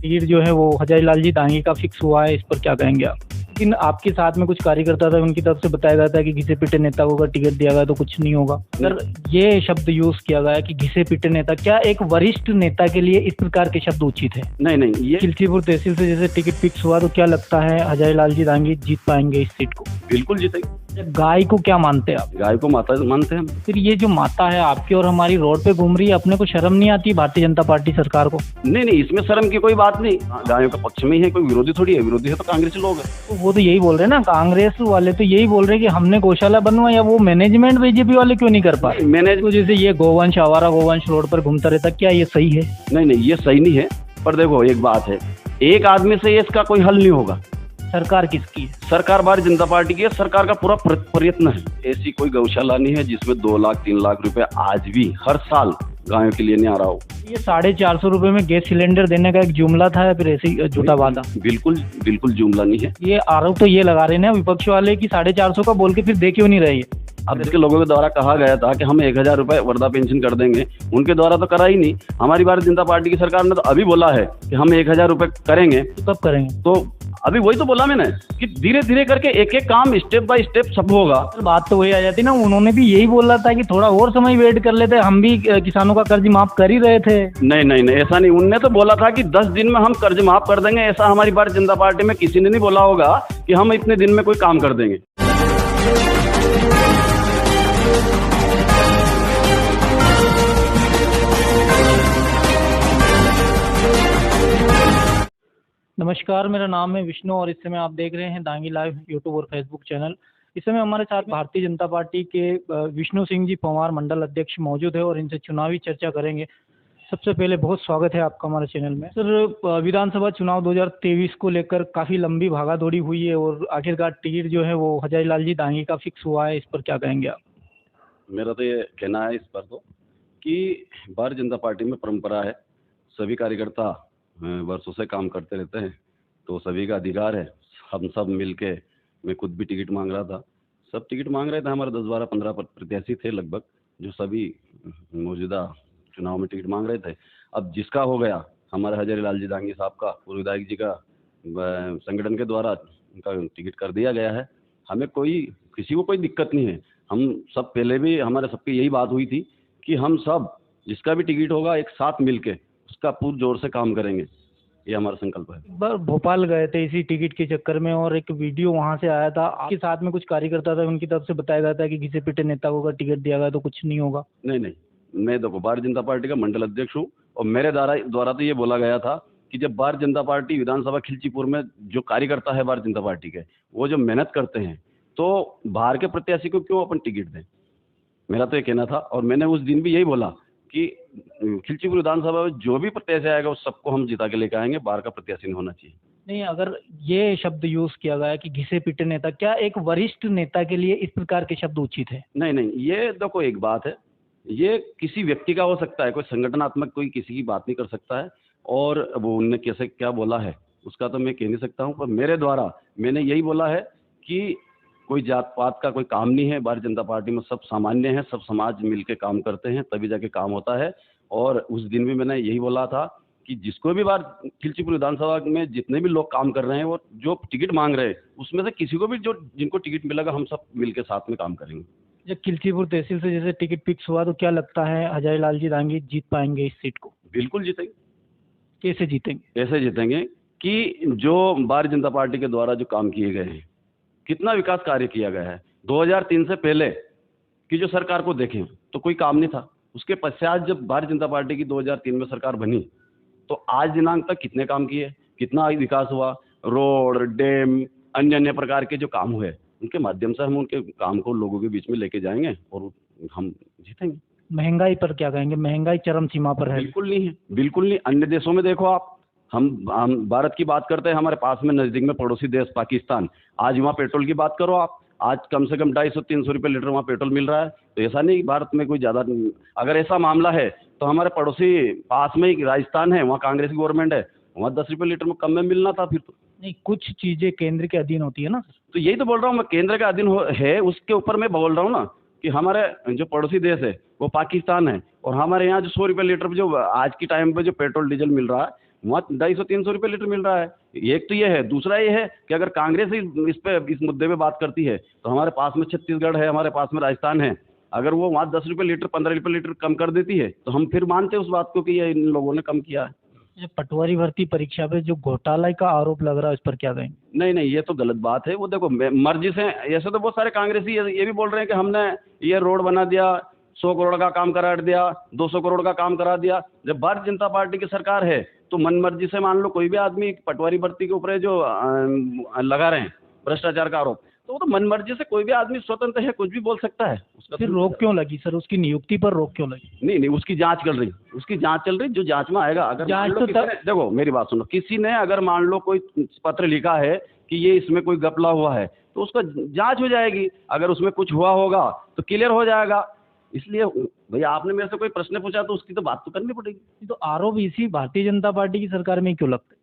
Ticket जो है वो हजारीलाल जी डांगी का फिक्स हुआ है, इस पर क्या कहेंगे आप? लेकिन आपके साथ में कुछ कार्यकर्ता था, उनकी तरफ से बताया गया था कि घिसे पिटे नेता को अगर टिकट दिया गया तो कुछ नहीं होगा। अगर ये शब्द यूज किया गया है कि घिसे पिटे नेता, क्या एक वरिष्ठ नेता के लिए इस प्रकार के शब्द उचित है? नहीं, ये खिलचीपुर तहसील से जैसे टिकट फिक्स हुआ, तो क्या लगता है हजारीलाल जी डांगी जीत पाएंगे इस सीट को? बिल्कुल जीतेगी। गाय को क्या मानते हैं आप? गाय को माता मानते हैं हम। फिर ये जो माता है आपकी और हमारी रोड पे घूम रही है, अपने को शर्म नहीं आती भारतीय जनता पार्टी सरकार को? नहीं, इसमें शर्म की कोई बात नहीं। गायों के पक्ष में ही है, कोई विरोधी थोड़ी है। विरोधी है तो कांग्रेस लोग है। तो वो तो यही बोल रहे हैं ना, कांग्रेस वाले तो यही बोल रहे हैं कि हमने गौशाला बनवाया, वो मैनेजमेंट बीजेपी वाले क्यों नहीं कर पा रहे? मैनेज तो जैसे ये गोवंश, आवारा गोवंश रोड पर घूमता रहता, क्या ये सही है? नहीं, ये सही नहीं है। पर देखो एक बात है, एक आदमी से ये इसका कोई हल नहीं होगा। सरकार किसकी है? सरकार भारतीय जनता पार्टी की है। सरकार का पूरा प्रयत्न है। ऐसी कोई गौशाला नहीं है जिसमें 2 लाख 3 लाख रुपए आज भी हर साल गायों के लिए नहीं आ रहा हो। ये 450 रुपए में गैस सिलेंडर देने का एक जुमला था या फिर ऐसे ही झूठा वादा? बिल्कुल जुमला नहीं है। ये आरोप तो ये लगा रहे हैं विपक्ष वाले कि 450 का बोल के फिर दे क्यों नहीं रही है? अब इसके लोगों के द्वारा कहा गया था कि हम 1000 रुपए वृद्धा पेंशन कर देंगे, उनके द्वारा तो करा ही नहीं। हमारी भारतीय जनता पार्टी की सरकार ने तो अभी बोला है कि हम 1000 रुपए करेंगे। तो कब करेंगे? तो अभी वही तो बोला मैंने कि धीरे धीरे करके एक एक काम स्टेप बाय स्टेप सब होगा। बात तो वही आ जाती ना, उन्होंने भी यही बोला था कि थोड़ा और समय वेट कर लेते, हम भी किसानों का कर्ज माफ कर ही रहे थे। नहीं, ऐसा नहीं। उनने तो बोला था कि 10 दिन में हम कर्ज माफ कर देंगे। ऐसा हमारी भारतीय जनता पार्टी में किसी ने नहीं बोला होगा कि हम इतने दिन में कोई काम कर देंगे। नमस्कार, मेरा नाम है विष्णु और इस समय आप देख रहे हैं डांगी लाइव यूट्यूब और फेसबुक चैनल। इस समय हमारे साथ भारतीय जनता पार्टी के विष्णु सिंह जी पंवार मंडल अध्यक्ष मौजूद है और इनसे चुनावी चर्चा करेंगे। सबसे पहले बहुत स्वागत है आपका हमारे चैनल में। सर, विधानसभा चुनाव 2023 को लेकर काफ़ी लंबी भागा दौड़ी हुई है और आखिरकार टिकट जो है वो हजारीलाल जी डांगी का फिक्स हुआ है, इस पर क्या कहेंगे आप? मेरा तो ये कहना है इस पर तो कि भारतीय जनता पार्टी में परंपरा है, सभी कार्यकर्ता वर्षों से काम करते रहते हैं, तो सभी का अधिकार है। हम सब मिलके, मैं खुद भी टिकट मांग रहा था, सब टिकट मांग रहे थे। हमारे 10 12 15 प्रत्याशी थे लगभग, जो सभी मौजूदा चुनाव में टिकट मांग रहे थे। अब जिसका हो गया, हमारे हजारीलाल जी डांगी साहब का, पूर्व विधायक जी का संगठन के द्वारा उनका टिकट कर दिया गया है। हमें किसी को कोई दिक्कत नहीं है। हम सब पहले भी हमारे सबकी यही बात हुई थी कि हम सब जिसका भी टिकट होगा एक साथ मिलके उसका पूरे जोर से काम करेंगे, ये हमारा संकल्प है। एक बार भोपाल गए थे इसी टिकट के चक्कर में और एक वीडियो वहां से आया था, आपके साथ में कुछ कार्यकर्ता था, उनकी तरफ से बताया गया था कि घिसे पिटे नेता को अगर टिकट दिया गया तो कुछ नहीं होगा। नहीं, मैं देखो भारतीय जनता पार्टी का मंडल अध्यक्ष हूँ और मेरे द्वारा तो ये बोला गया था कि जब भारतीय जनता पार्टी विधानसभा खिलचीपुर में जो कार्यकर्ता है भारतीय जनता पार्टी के, वो जो मेहनत करते हैं, तो बाहर के प्रत्याशी को क्यों अपन टिकट दें। मेरा तो ये कहना था और मैंने उस दिन भी यही बोला कि खिलचीपुर विधानसभा में जो भी प्रत्याशी आएगा उस सबको हम जिता के लेके आएंगे, बाहर का प्रत्याशी नहीं होना चाहिए। नहीं, अगर ये शब्द यूज किया गया कि घिसे पिटे नेता, क्या एक वरिष्ठ नेता के लिए इस प्रकार के शब्द उचित है? नहीं, ये देखो एक बात है, ये किसी व्यक्ति का हो सकता है, कोई संगठनात्मक कोई किसी की बात नहीं कर सकता है, और वो उनने कैसे क्या बोला है उसका तो मैं कह नहीं सकता हूँ। पर मेरे द्वारा मैंने यही बोला है कि कोई जात पात का कोई काम नहीं है भारतीय जनता पार्टी में, सब सामान्य हैं, सब समाज मिलके काम करते हैं तभी जाके काम होता है। और उस दिन भी मैंने यही बोला था कि जिसको भी बार खिलचीपुर विधानसभा में जितने भी लोग काम कर रहे हैं वो जो टिकट मांग रहे हैं, उसमें से किसी को भी जो जिनको टिकट मिलेगा हम सब मिलके साथ में काम करेंगे। जब खिलचीपुर तहसील से जैसे टिकट फिक्स हुआ, तो क्या लगता है हजारीलाल जी डांगी जीत पाएंगे इस सीट को? बिल्कुल जीतेंगे। कैसे जीतेंगे? ऐसे जीतेंगे कि जो भारतीय जनता पार्टी के द्वारा जो काम किए गए हैं, कितना विकास कार्य किया गया है। 2003 से पहले की जो सरकार को देखें तो कोई काम नहीं था। उसके पश्चात जब भारतीय जनता पार्टी की 2003 में सरकार बनी, तो आज दिनांक तक कितने काम किए, कितना विकास हुआ, रोड, डैम, अन्य प्रकार के जो काम हुए, उनके माध्यम से हम उनके काम को लोगों के बीच में लेके जाएंगे और हम जीतेंगे। महंगाई पर क्या कहेंगे? महंगाई चरम सीमा पर है। बिल्कुल नहीं है, बिल्कुल नहीं। अन्य देशों में देखो आप, हम भारत की बात करते हैं, हमारे पास में नज़दीक में पड़ोसी देश पाकिस्तान, आज वहाँ पेट्रोल की बात करो आप, आज कम से कम 250-300 रुपये लीटर वहाँ पेट्रोल मिल रहा है। तो ऐसा नहीं भारत में कोई ज़्यादा, अगर ऐसा मामला है तो हमारे पड़ोसी पास में ही राजस्थान है, वहाँ कांग्रेस की गवर्नमेंट है, वहाँ 10 रुपये लीटर में कम में मिलना था। फिर तो नहीं, कुछ चीज़ें केंद्र के अधीन होती है ना। तो यही तो बोल रहा हूँ मैं, केंद्र का अधीन है, उसके ऊपर मैं बोल रहा हूँ ना कि हमारे जो पड़ोसी देश है वो पाकिस्तान है, और हमारे यहाँ जो 100 रुपये लीटर जो आज की टाइम पे जो पेट्रोल डीजल मिल रहा है, वहाँ 250-300 रुपये लीटर मिल रहा है। एक तो ये है, दूसरा ये है कि अगर कांग्रेस ही इस मुद्दे पे बात करती है तो हमारे पास में छत्तीसगढ़ है, हमारे पास में राजस्थान है, अगर वो वहाँ 10 रुपये लीटर 15 रुपये लीटर कम कर देती है तो हम फिर मानते हैं उस बात को कि ये इन लोगों ने कम किया है। ये पटवारी भर्ती परीक्षा पे जो घोटाला का आरोप लग रहा है, इस पर क्या कहेंगे? नहीं, ये तो गलत बात है। वो देखो मर्जी से, ऐसे तो बहुत सारे कांग्रेसी ये भी बोल रहे हैं कि हमने ये रोड बना दिया, 100 करोड़ का काम करा दिया, 200 करोड़ का काम करा दिया। जब भारतीय जनता पार्टी की सरकार है तो मन मर्जी से मान लो कोई भी आदमी पटवारी भर्ती के ऊपर जो लगा रहे हैं भ्रष्टाचार का आरोप, तो वो तो मन मर्जी से कोई भी आदमी स्वतंत्र है, कुछ भी बोल सकता है। उसका फिर रोक क्यों लगी सर? उसकी नियुक्ति पर रोक क्यों लगी? नहीं, उसकी जांच चल रही, जो जांच में आएगा। अगर जांच तो देखो मेरी बात सुनो, किसी ने अगर मान लो कोई पत्र लिखा है कि ये इसमें कोई घपला हुआ है तो उसका जांच हो जाएगी। अगर उसमें कुछ हुआ होगा तो क्लियर हो जाएगा। इसलिए भैया आपने मेरे से कोई प्रश्न पूछा तो उसकी तो बात तो करनी पड़ेगी। तो आरोप इसी भारतीय जनता पार्टी की सरकार में क्यों लगते हैं?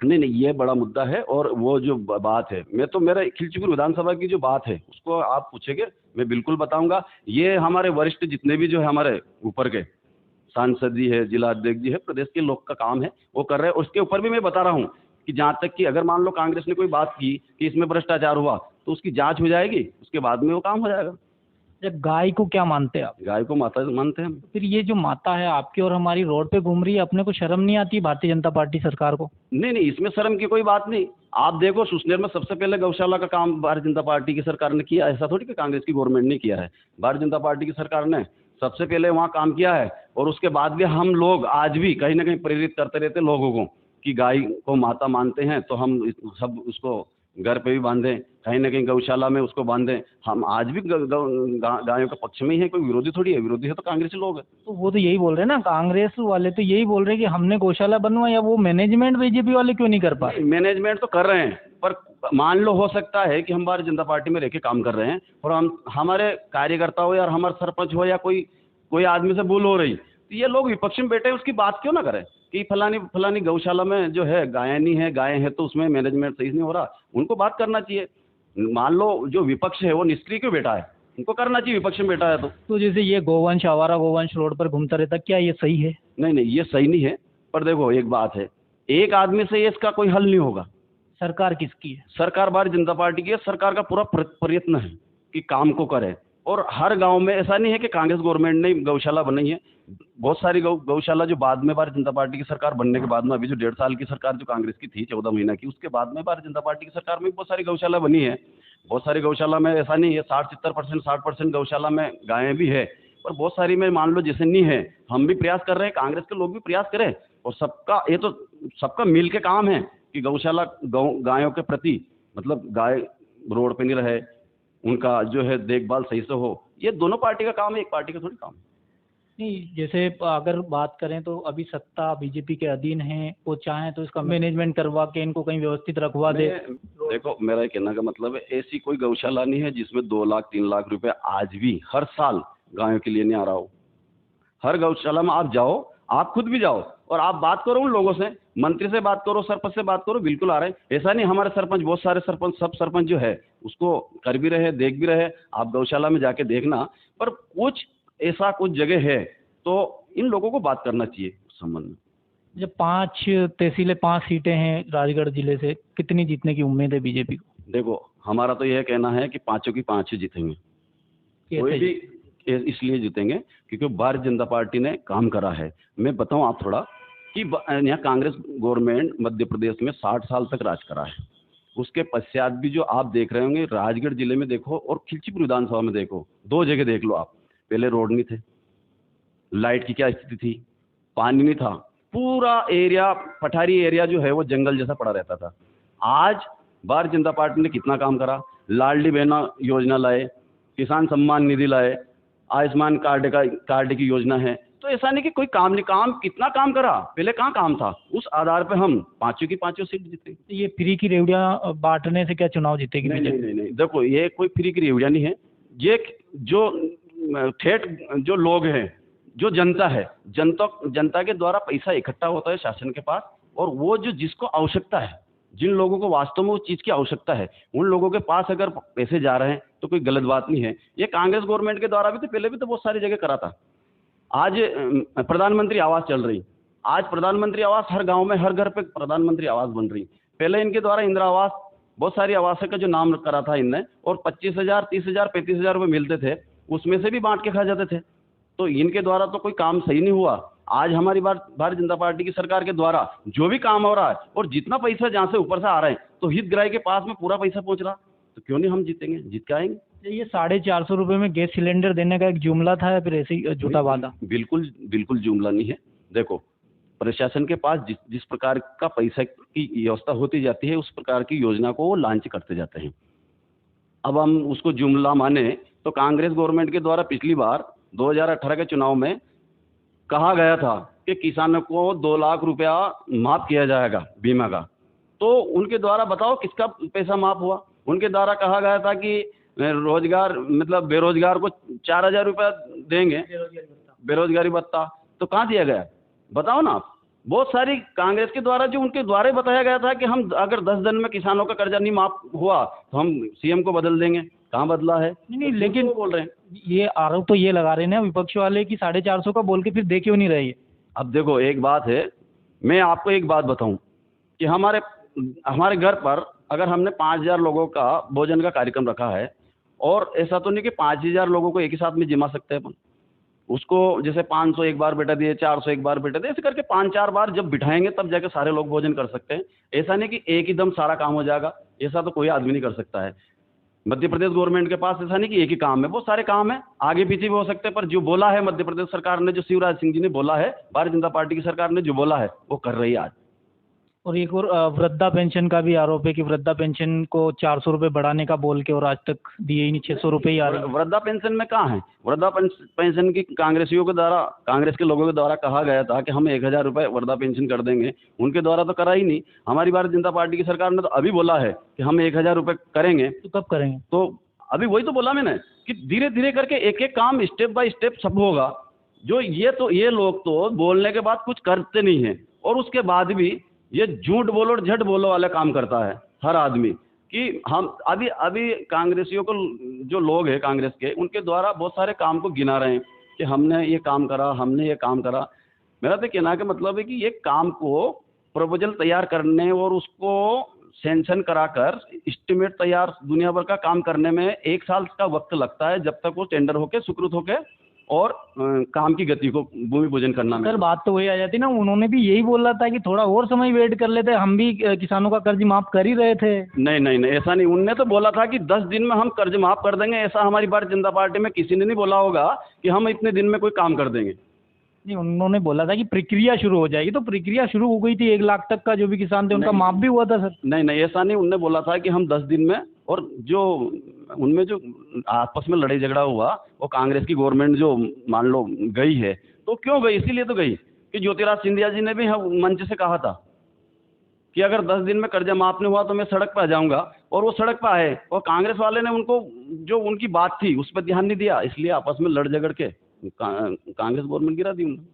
नहीं, ये बड़ा मुद्दा है। और वो जो बात है, मेरा खिलचीपुर विधानसभा की जो बात है उसको आप पूछेंगे, मैं बिल्कुल बताऊंगा। ये हमारे वरिष्ठ जितने भी जो है हमारे ऊपर के सांसद जी है, जिला अध्यक्ष जी है, प्रदेश के लोग का काम है, वो कर रहे हैं। उसके ऊपर भी मैं बता रहा हूँ कि जहाँ तक कि अगर मान लो कांग्रेस ने कोई बात की कि इसमें भ्रष्टाचार हुआ तो उसकी जांच हो जाएगी, उसके बाद में वो काम हो जाएगा। जब गाय को क्या मानते हैं आप? गाय को माता मानते हैं हम। फिर ये जो माता है आपकी और हमारी रोड पे घूम रही है, अपने को शर्म नहीं आती भारतीय जनता पार्टी सरकार को? नहीं, इसमें शर्म की कोई बात नहीं। आप देखो सुसनेर में सबसे पहले गौशाला का काम भारतीय जनता पार्टी की सरकार ने किया। ऐसा थोड़ी कि कांग्रेस की गवर्नमेंट ने किया है, भारतीय जनता पार्टी की सरकार ने सबसे पहले वहाँ काम किया है। और उसके बाद भी हम लोग आज भी कहीं ना कहीं प्रेरित करते रहते लोगों को कि गाय को माता मानते हैं, तो हम सब उसको घर पे भी बांधें, कहीं ना कहीं गौशाला में उसको बांधें। हम आज भी गायों के पक्ष में ही है, कोई विरोधी थोड़ी है। विरोधी है तो कांग्रेसी लोग हैं। तो वो तो यही बोल रहे हैं ना, कांग्रेस वाले तो यही बोल रहे हैं कि हमने गौशाला बनवाया। वो मैनेजमेंट बीजेपी वाले क्यों नहीं कर पा रहे? मैनेजमेंट तो कर रहे हैं, पर मान लो हो सकता है कि हम भारतीय जनता पार्टी में रह के काम कर रहे हैं और हमारे कार्यकर्ता हो या हमारे सरपंच हो या कोई आदमी से भूल हो रही, तो ये लोग विपक्ष में बैठे उसकी बात क्यों ना करें कि फलानी गौशाला में जो है गायें नहीं है, गायें हैं तो उसमें मैनेजमेंट सही नहीं हो रहा। उनको बात करना चाहिए। मान लो जो विपक्ष है वो निष्क्रिय क्यों बैठा है, उनको करना चाहिए विपक्ष में बैठा है तो जैसे ये गोवंश, आवारा गोवंश रोड पर घूमता रहता, क्या ये सही है? नहीं, ये सही नहीं है। पर देखो एक बात है, एक आदमी से ये इसका कोई हल नहीं होगा। सरकार किसकी है? सरकार भारतीय जनता पार्टी की है। सरकार का पूरा प्रयत्न है कि काम को करे। और हर गांव में ऐसा नहीं है कि कांग्रेस गवर्नमेंट ने गौशाला बनाई है। बहुत सारी गौशाला जो बाद में भारतीय जनता पार्टी की सरकार बनने के बाद में, अभी जो 1.5 साल की सरकार जो कांग्रेस की थी 14 महीना की, उसके बाद में भारतीय जनता पार्टी की सरकार में बहुत सारी गौशाला बनी है। बहुत सारी गौशाला में ऐसा नहीं है 60% गौशाला में गायें भी है, पर बहुत सारी में मान लो जैसे नहीं है। हम भी प्रयास कर रहे हैं, कांग्रेस के लोग भी प्रयास करें, और सबका मिल के काम है कि गौशाला गायों के प्रति, मतलब गाय रोड पे नहीं रहे, उनका जो है देखभाल सही से हो। ये दोनों पार्टी का काम है, एक पार्टी का थोड़ी काम है। नहीं, जैसे अगर बात करें तो अभी सत्ता बीजेपी के अधीन है, वो चाहें तो इसका मैनेजमेंट करवा के इनको कहीं व्यवस्थित रखवा दे। देखो मेरा कहने का मतलब है, ऐसी कोई गौशाला नहीं है जिसमें 2 लाख 3 लाख रुपए आज भी हर साल गायों के लिए नहीं आ रहा हो। हर गौशाला में आप जाओ, आप खुद भी जाओ और आप बात करो उन लोगों से, मंत्री से बात करो, सरपंच से बात करो, बिल्कुल आ रहे हैं। ऐसा नहीं हमारे सरपंच, बहुत सारे सरपंच, सब सरपंच जो है उसको कर भी रहे, देख भी रहे। आप गौशाला में जाके देखना। पर कुछ ऐसा कुछ जगह है तो इन लोगों को बात करना चाहिए उस संबंध में। जब 5 तहसीलें, 5 सीटें हैं राजगढ़ जिले से, कितनी जीतने की उम्मीद है बीजेपी को? देखो हमारा तो यह कहना है कि 5 की 5 ही जीतेंगे। कोई भी इसलिए जीतेंगे क्योंकि भारतीय जनता पार्टी ने काम करा है। मैं बताऊं आप थोड़ा कि यहाँ कांग्रेस गवर्नमेंट मध्य प्रदेश में 60 साल तक राज करा है। उसके पश्चात भी जो आप देख रहे होंगे, राजगढ़ जिले में देखो और खिलचीपुर विधानसभा में देखो, 2 जगह देख लो आप। पहले रोड नहीं थे, लाइट की क्या स्थिति थी, पानी नहीं था, पूरा एरिया, पठारी एरिया जो है वो जंगल जैसा पड़ा रहता था। आज भारतीय जनता पार्टी ने कितना काम करा, लाडली बहना योजना लाए, किसान सम्मान निधि लाए, आयुष्मान कार्ड की योजना है। तो ऐसा नहीं कि कोई काम नहीं, काम कितना काम करा, पहले कहाँ काम था। उस आधार पे हम 5 की 5 सीट जीते। ये फ्री की रेवड़ियाँ बांटने से क्या चुनाव जीतेगी? नहीं, देखो ये कोई फ्री की रेवड़ियाँ नहीं है। ये जो ठेठ जो लोग हैं, जो जनता है, जनता के द्वारा पैसा इकट्ठा होता है शासन के पास, और वो जो जिसको आवश्यकता है, जिन लोगों को वास्तव में उस चीज़ की आवश्यकता है, उन लोगों के पास अगर पैसे जा रहे हैं तो कोई गलत बात नहीं है। ये कांग्रेस गवर्नमेंट के द्वारा भी तो पहले भी तो बहुत सारी जगह करा था। आज प्रधानमंत्री आवास चल रही, आज प्रधानमंत्री आवास हर गांव में, हर घर पे प्रधानमंत्री आवास बन रही। पहले इनके द्वारा इंदिरा आवास, बहुत सारी आवास का जो नाम करा था इनने, और 25,000, 30,000, 35,000 रुपये मिलते थे, उसमें से भी बांट के खा जाते थे। तो इनके द्वारा तो कोई काम सही नहीं हुआ। आज हमारी भारतीय जनता पार्टी की सरकार के द्वारा जो भी काम हो रहा है, और जितना पैसा जहाँ से ऊपर से आ रहा है, तो हितग्राही के पास में पूरा पैसा पहुंच रहा, तो क्यों नहीं हम जीतेंगे, जीत के आएंगे। ये 450 रुपये में गैस सिलेंडर देने का एक जुमला था या फिर ऐसे ही झूठा वादा? बिल्कुल बिल्कुल जुमला नहीं है। देखो, प्रशासन के पास जिस प्रकार का पैसा की व्यवस्था होती जाती है, उस प्रकार की योजना को वो लॉन्च करते जाते हैं। अब हम उसको जुमला माने तो कांग्रेस गवर्नमेंट के द्वारा पिछली बार 2018 के चुनाव में कहा गया था कि किसानों को 2 लाख रुपया माफ किया जाएगा बीमा का। तो उनके द्वारा बताओ किसका पैसा माफ हुआ? उनके द्वारा कहा गया था कि रोजगार, मतलब बेरोजगार को 4,000 रुपया देंगे, बेरोजगारी भत्ता, तो कहाँ दिया गया? बताओ ना आप। बहुत सारी कांग्रेस के द्वारा, जो उनके द्वारा ही बताया गया था कि हम अगर 10 दिन में किसानों का कर्जा नहीं माफ हुआ तो हम सीएम को बदल देंगे। कहाँ बदला है? नहीं, लेकिन बोल रहे हैं, ये आरोप तो ये लगा रहे हैं ना विपक्ष वाले कि 450 का बोल के फिर दे क्यों नहीं रही है? अब देखो, एक बात है, मैं आपको एक बात बताऊं कि हमारे घर पर अगर हमने 5,000 लोगों का भोजन का कार्यक्रम रखा है, और ऐसा तो नहीं कि 5,000 लोगों को एक ही साथ में जिमा सकते हैं अपन। उसको जैसे 500 एक बार बेटा दिए, 400 एक बार बेटा दिए, ऐसे करके 5-4 बार जब बिठाएंगे तब जाके सारे लोग भोजन कर सकते हैं। ऐसा नहीं कि एक ही दम सारा काम हो जाएगा, ऐसा तो कोई आदमी नहीं कर सकता है। मध्य प्रदेश गवर्नमेंट के पास ऐसा नहीं कि एक ही काम है, बहुत सारे काम है, आगे पीछे भी हो सकते हैं, पर जो बोला है मध्य प्रदेश सरकार ने, जो शिवराज सिंह जी ने बोला है, भारतीय जनता पार्टी की सरकार ने जो बोला है वो कर रही है आज। और एक और वृद्धा पेंशन का भी आरोप है कि वृद्धा पेंशन को 400 रुपये बढ़ाने का बोल के और आज तक दिए ही नहीं, 600 रुपये ही आ रहे हैं। वृद्धा पेंशन में कहाँ है? वृद्धा पेंशन की कांग्रेसियों के द्वारा, कांग्रेस के लोगों के द्वारा कहा गया था कि हम 1,000 रुपये वृद्धा पेंशन कर देंगे, उनके द्वारा तो करा ही नहीं। हमारी भारतीय जनता पार्टी की सरकार ने तो अभी बोला है कि हम 1,000 रुपये करेंगे। तो कब करेंगे? तो अभी वही तो बोला मैंने कि धीरे धीरे करके एक एक काम स्टेप बाय स्टेप सब होगा। जो ये लोग तो बोलने के बाद कुछ करते नहीं हैं, और उसके बाद भी ये झूठ बोलो और झट बोलो वाला काम करता है हर आदमी। कि हम अभी कांग्रेसियों को, जो लोग हैं कांग्रेस के, उनके द्वारा बहुत सारे काम को गिना रहे हैं कि हमने ये काम करा, हमने ये काम करा। मेरा तो कहना का मतलब है कि ये काम को प्रपोजल तैयार करने और उसको सेंक्शन कराकर एस्टिमेट तैयार दुनिया भर का काम करने में 1 साल का वक्त लगता है, जब तक वो टेंडर होके स्वीकृत होके और काम की गति को भूमि पूजन करना में। सर, बात तो वही आ जाती ना, उन्होंने भी यही बोला था कि थोड़ा और समय वेट कर लेते, हम भी किसानों का कर्ज माफ कर ही रहे थे। नहीं, ऐसा नहीं। उनने तो बोला था कि 10 दिन में हम कर्ज माफ कर देंगे। ऐसा हमारी भारतीय जनता पार्टी में किसी ने नहीं बोला होगा कि हम इतने दिन में कोई काम कर देंगे। नहीं, उन्होंने बोला था कि प्रक्रिया शुरू हो जाएगी, तो प्रक्रिया शुरू हो गई थी। 1 लाख तक का जो भी किसान थे उनका माफ भी हुआ था सर। नहीं, ऐसा नहीं। उनने बोला था कि हम 10 दिन में, और जो उनमें जो आपस में लड़ाई झगड़ा हुआ, वो कांग्रेस की गवर्नमेंट जो मान लो गई है, तो क्यों गई? इसीलिए तो गई कि ज्योतिराज सिंधिया जी ने भी मंच से कहा था कि अगर 10 दिन में कर्जा माफ नहीं हुआ तो मैं सड़क पर आ जाऊंगा, और वो सड़क पर आए, और कांग्रेस वाले ने उनको, जो उनकी बात थी उस पर ध्यान नहीं दिया, इसलिए आपस में लड़ झगड़ के कांग्रेस गवर्नमेंट गिरा दी उन्होंने।